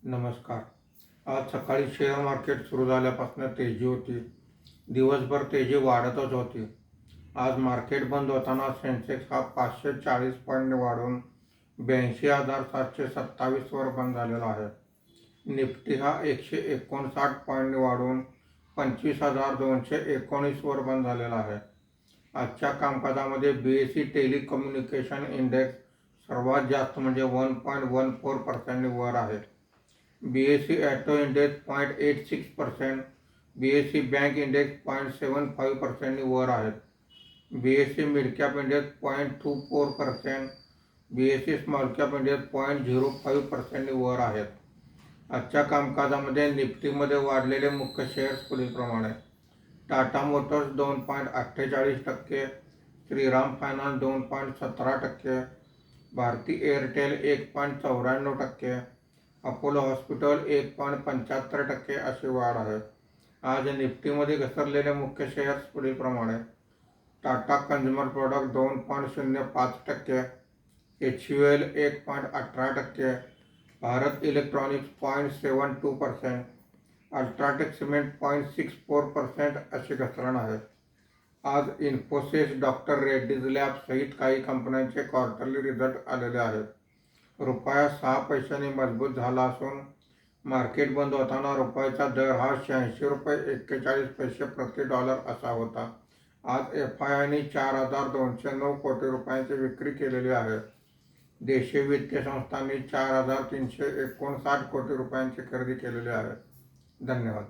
नमस्कार. आज सकाळी शेअर मार्केट सुरू झाल्यापासून तेजी होती. दिवसभर तेजी वाढतच होती. आज मार्केट बंद होताना सेन्सेक्स हा 540 पॉईंट वाढून 82,727 वर बंद झालेला आहे. निफ्टी हा 159 पॉईंट वाढून 25,219 वर बंद झालेला आहे. आजच्या कामकाजामध्ये BSE टेलिकम्युनिकेशन इंडेक्स सर्वात जास्त म्हणजे 1.14% वर आहे. BSE auto index 0.86%, BSE bank index 0.75% वर आहेत. BSE mid cap index 0.24%, BSE small cap index 0.05% वर आहेत. आजच्या कामकाजामध्ये निफ्टीमध्ये वाढलेले मुख्य शेअर्स पुढीलप्रमाणे: Tata Motors 2.48%, Shriram Finance 2.17%, Bharti Airtel 1.94%, Apollo Hospital 1.75% अशी वाढ आहे. आज निफ्टीमध्ये घसरलेले मुख्य शेअर्स पुढीलप्रमाणे: Tata consumer product 2.05%, HUL 1.18%, Bharat electronics 0.72%, UltraTech cement 0.64% अशी घसरण आहे. आज इन्फोसिस, डॉक्टर रेड्डीज लॅब सहित काही कंपन्यांचे क्वार्टरली रिझल्ट आलेले आहेत. रुपया 6 पैशांनी मजबूत झाला असून मार्केट बंद होताना रुपयाचा दर हा 86 रुपये 41 पैसे प्रति डॉलर असा होता. आज FIIने 4,209 कोटी रुपयांची विक्री केलेली आहे. देशी वित्तीय संस्थांनी 4,359 कोटी रुपयांची खरेदी केलेली आहे. धन्यवाद.